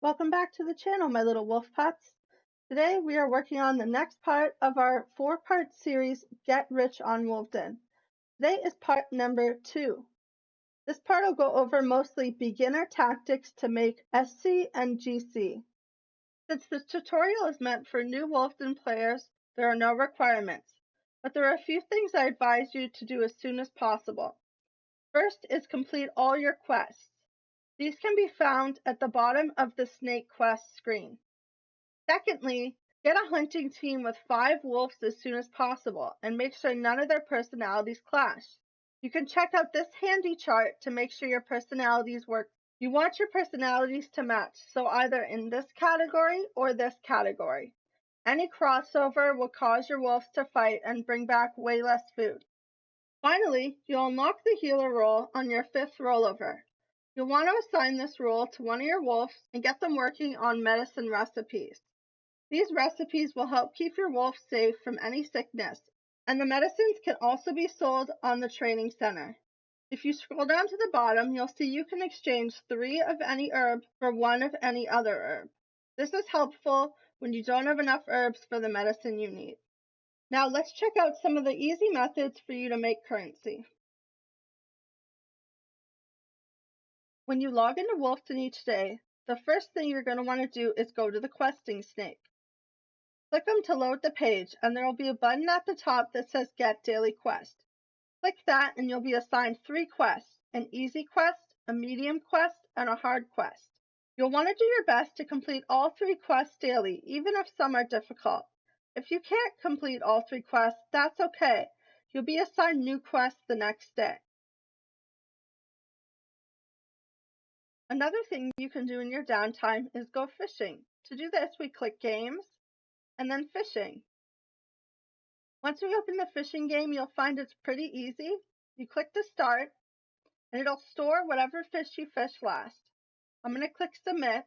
Welcome back to the channel, my little wolf pups. Today we are working on the next part of our 4-part series, Get Rich on Wolvden. Today is part number 2. This part will go over mostly beginner tactics to make SC and GC. Since this tutorial is meant for new Wolvden players, there are no requirements, but there are a few things I advise you to do as soon as possible. First is complete all your quests. These can be found at the bottom of the Snake Quest screen. Secondly, get a hunting team with 5 wolves as soon as possible and make sure none of their personalities clash. You can check out this handy chart to make sure your personalities work. You want your personalities to match, so either in this category or this category. Any crossover will cause your wolves to fight and bring back way less food. Finally, you'll unlock the healer role on your 5th rollover. You'll want to assign this role to one of your wolves and get them working on medicine recipes. These recipes will help keep your wolf safe from any sickness, and the medicines can also be sold on the training center. If you scroll down to the bottom, you'll see you can exchange 3 of any herb for 1 of any other herb. This is helpful when you don't have enough herbs for the medicine you need. Now let's check out some of the easy methods for you to make currency. When you log into Wolvden each day, the first thing you're going to want to do is go to the questing snake. Click them to load the page, and there will be a button at the top that says Get Daily Quest. Click that and you'll be assigned 3 quests, an easy quest, a medium quest, and a hard quest. You'll want to do your best to complete all 3 quests daily, even if some are difficult. If you can't complete all 3 quests, that's okay. You'll be assigned new quests the next day. Another thing you can do in your downtime is go fishing. To do this, we click Games and then Fishing. Once we open the fishing game, you'll find it's pretty easy. You click to start, and it'll store whatever fish you fish last. I'm going to click Submit.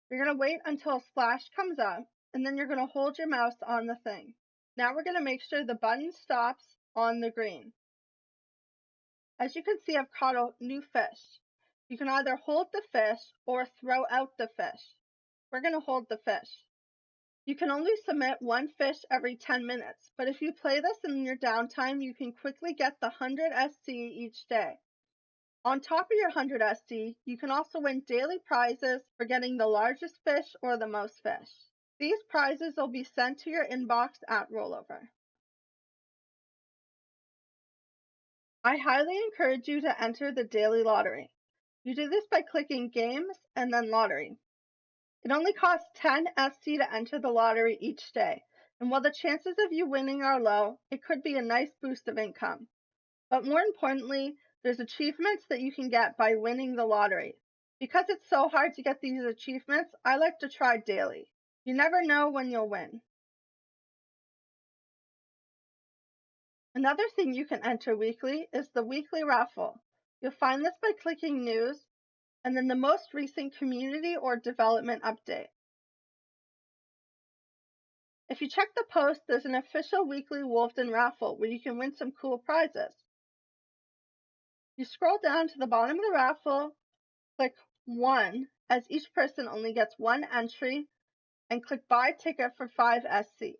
You're going to wait until a splash comes up, and then you're going to hold your mouse on the thing. Now we're going to make sure the button stops on the green. As you can see, I've caught a new fish. You can either hold the fish or throw out the fish. We're going to hold the fish. You can only submit 1 fish every 10 minutes, but if you play this in your downtime, you can quickly get the 100 SC each day. On top of your 100 SC, you can also win daily prizes for getting the largest fish or the most fish. These prizes will be sent to your inbox at rollover. I highly encourage you to enter the daily lottery. You do this by clicking Games and then Lottery. It only costs 10 SC to enter the lottery each day, and while the chances of you winning are low, it could be a nice boost of income. But more importantly, there's achievements that you can get by winning the lottery. Because it's so hard to get these achievements, I like to try daily. You never know when you'll win. Another thing you can enter weekly is the weekly raffle. You'll find this by clicking News and then the most recent community or development update. If you check the post, there's an official weekly Wolvden raffle where you can win some cool prizes. You scroll down to the bottom of the raffle, click 1, as each person only gets 1 entry, and click Buy Ticket for 5 SC.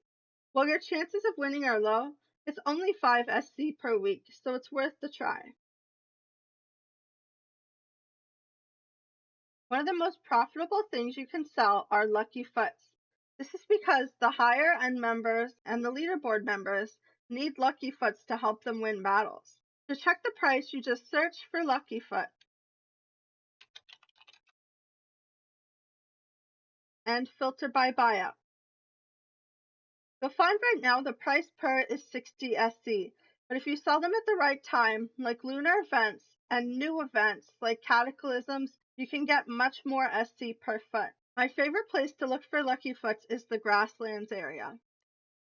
While your chances of winning are low, it's only 5 SC per week, so it's worth the try. One of the most profitable things you can sell are lucky foots. This is because the higher end members and the leaderboard members need lucky foots to help them win battles. To check the price, you just search for lucky foot and filter by buyout. You'll find right now the price per is 60 SC, but if you sell them at the right time, like lunar events and new events like cataclysms, you can get much more SC per foot. My favorite place to look for lucky foots is the grasslands area.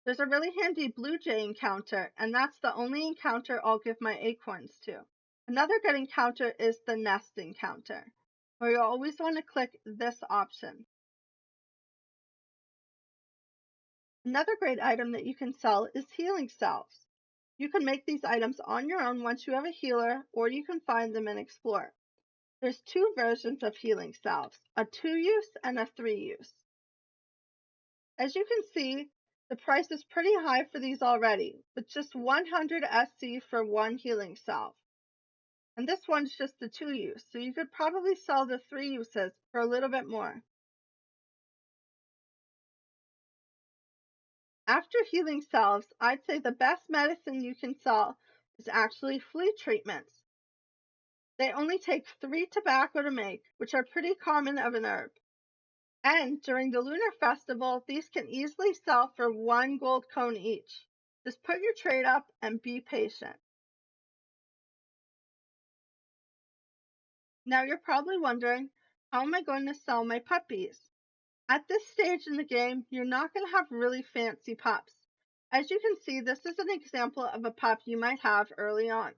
There's a really handy blue jay encounter, and that's the only encounter I'll give my acorns to. Another good encounter is the nest encounter, where you always want to click this option. Another great item that you can sell is healing salves. You can make these items on your own once you have a healer, or you can find them and explore. There's two versions of healing salves, a 2-use and a 3-use. As you can see, the price is pretty high for these already, with just 100 SC for one healing salve. And this one's just the 2-use, so you could probably sell the 3-uses for a little bit more. After healing salves, I'd say the best medicine you can sell is actually flea treatments. They only take 3 tobacco to make, which are pretty common of an herb. And during the Lunar Festival, these can easily sell for 1 gold cone each. Just put your trade up and be patient. Now you're probably wondering, how am I going to sell my puppies? At this stage in the game, you're not going to have really fancy pups. As you can see, this is an example of a pup you might have early on.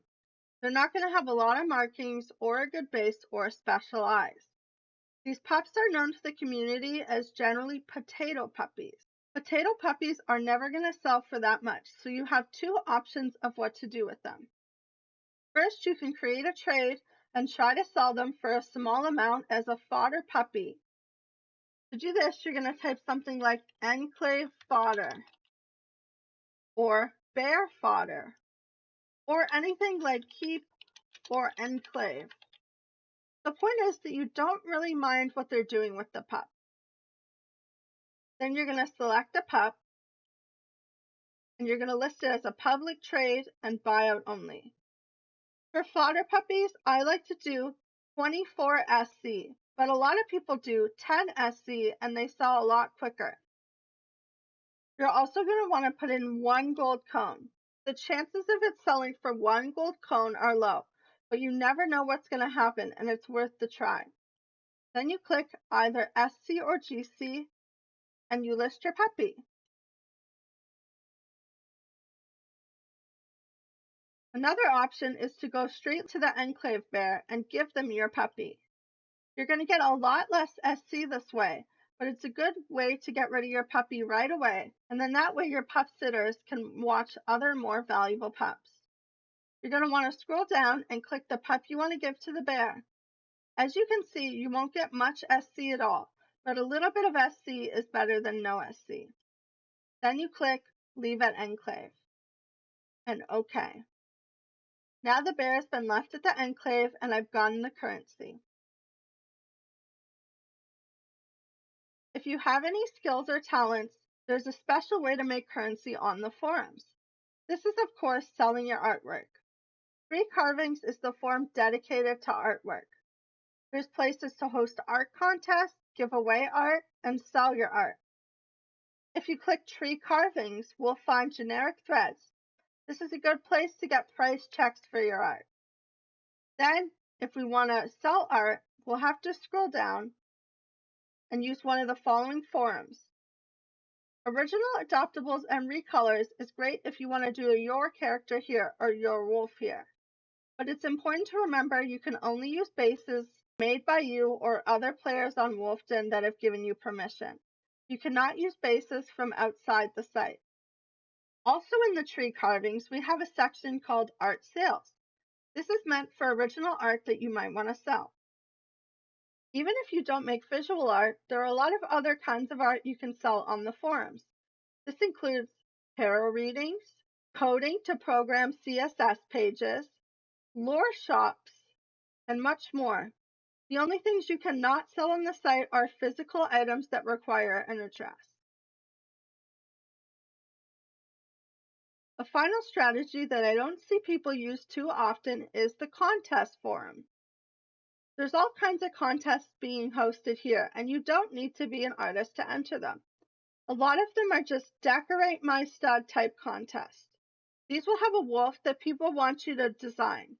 They're not going to have a lot of markings or a good base or special eyes. These pups are known to the community as generally potato puppies. Potato puppies are never going to sell for that much, so you have two options of what to do with them. First, you can create a trade and try to sell them for a small amount as a fodder puppy. To do this, you're going to type something like enclave fodder or bear fodder or anything like keep or enclave. The point is that you don't really mind what they're doing with the pup. Then you're going to select a pup and you're going to list it as a public trade and buyout only. For fodder puppies, I like to do 24 SC, but a lot of people do 10 SC and they sell a lot quicker. You're also going to want to put in 1 gold cone. The chances of it selling for 1 gold cone are low, but you never know what's going to happen and it's worth the try. Then you click either SC or GC and you list your puppy. Another option is to go straight to the enclave bear and give them your puppy. You're going to get a lot less SC this way, but it's a good way to get rid of your puppy right away, and then that way your pup sitters can watch other more valuable pups. You're going to want to scroll down and click the pup you want to give to the bear. As you can see, you won't get much SC at all, but a little bit of SC is better than no SC. Then you click Leave at Enclave and OK. Now the bear has been left at the enclave and I've gotten the currency. If you have any skills or talents, there's a special way to make currency on the forums. This is, of course, selling your artwork. Free Carvings is the forum dedicated to artwork. There's places to host art contests, give away art, and sell your art. If you click Tree Carvings, we'll find generic threads. This is a good place to get price checks for your art. Then, if we want to sell art, we'll have to scroll down and use one of the following forums. Original Adoptables and Recolors is great if you want to do a your character here or your wolf here. But it's important to remember you can only use bases made by you or other players on Wolvden that have given you permission. You cannot use bases from outside the site. Also in the tree carvings, we have a section called Art Sales. This is meant for original art that you might want to sell. Even if you don't make visual art, there are a lot of other kinds of art you can sell on the forums. This includes tarot readings, coding to program CSS pages, lore shops, and much more. The only things you cannot sell on the site are physical items that require an address. A final strategy that I don't see people use too often is the contest forum. There's all kinds of contests being hosted here, and you don't need to be an artist to enter them. A lot of them are just decorate my stud type contests. These will have a wolf that people want you to design.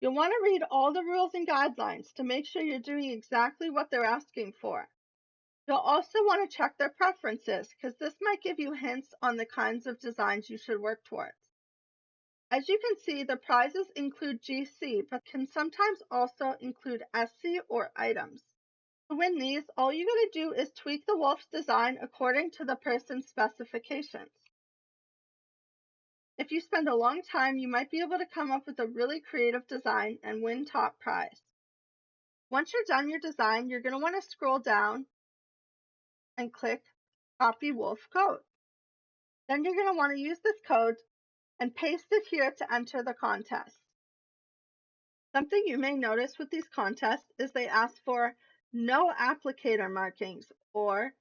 You'll want to read all the rules and guidelines to make sure you're doing exactly what they're asking for. You'll also want to check their preferences because this might give you hints on the kinds of designs you should work towards. As you can see, the prizes include GC, but can sometimes also include SC or items. To win these, all you gotta do is tweak the wolf's design according to the person's specifications. If you spend a long time, you might be able to come up with a really creative design and win top prize. Once you're done your design, you're going to want to scroll down and click Copy Wolf Code. Then you're going to want to use this code and paste it here to enter the contest. Something you may notice with these contests is they ask for no applicator markings or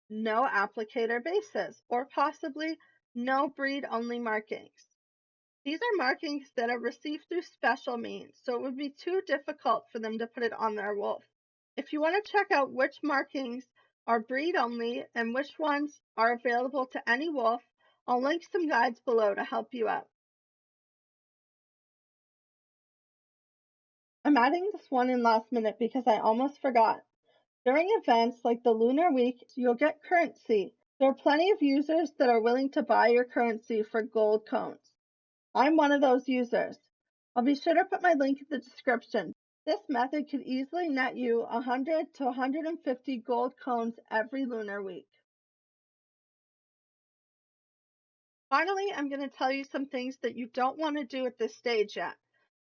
no applicator bases or possibly no breed-only markings. These are markings that are received through special means, so it would be too difficult for them to put it on their wolf. If you want to check out which markings are breed-only and which ones are available to any wolf, I'll link some guides below to help you out. I'm adding this one in last minute because I almost forgot. During events like the Lunar Week, you'll get currency. There are plenty of users that are willing to buy your currency for gold cones. I'm one of those users. I'll be sure to put my link in the description. This method could easily net you 100 to 150 gold cones every Lunar Week. Finally, I'm going to tell you some things that you don't want to do at this stage yet.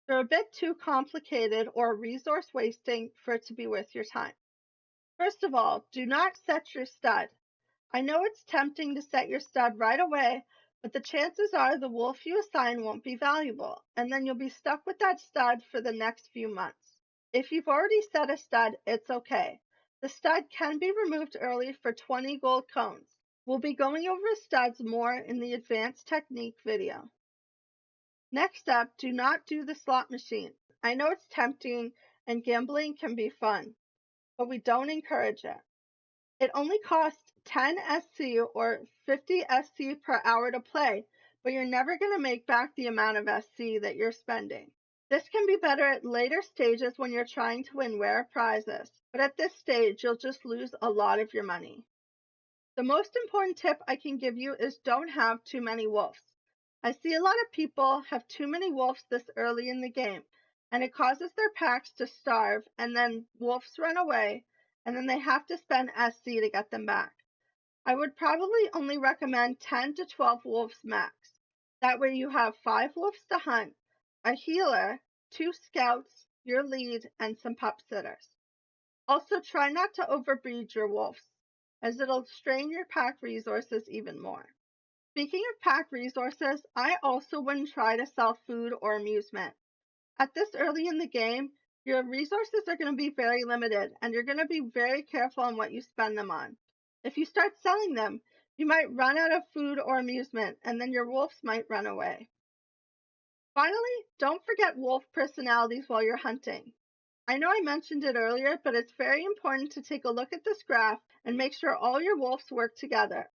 They're a bit too complicated or resource wasting for it to be worth your time. First of all, do not set your stud. I know it's tempting to set your stud right away, but the chances are the wolf you assign won't be valuable, and then you'll be stuck with that stud for the next few months. If you've already set a stud, it's okay. The stud can be removed early for 20 gold cones. We'll be going over studs more in the advanced technique video. Next up, do not do the slot machine. I know it's tempting and gambling can be fun, but we don't encourage it. It only costs 10 SC or 50 SC per hour to play, but you're never going to make back the amount of SC that you're spending. This can be better at later stages when you're trying to win rare prizes, but at this stage, you'll just lose a lot of your money. The most important tip I can give you is don't have too many wolves. I see a lot of people have too many wolves this early in the game, and it causes their packs to starve, and then wolves run away, and then they have to spend SC to get them back. I would probably only recommend 10 to 12 wolves max. That way you have 5 wolves to hunt, a healer, 2 scouts, your lead, and some pup sitters. Also, try not to overbreed your wolves, as it'll strain your pack resources even more. Speaking of pack resources, I also wouldn't try to sell food or amusement. At this early in the game, your resources are going to be very limited, and you're going to be very careful on what you spend them on. If you start selling them, you might run out of food or amusement, and then your wolves might run away. Finally, don't forget wolf personalities while you're hunting. I know I mentioned it earlier, but it's very important to take a look at this graph and make sure all your wolves work together.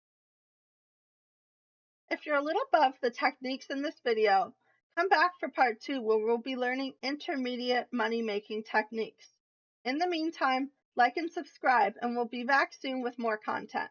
If you're a little above the techniques in this video, come back for part 2 where we'll be learning intermediate money-making techniques. In the meantime, like and subscribe, and we'll be back soon with more content.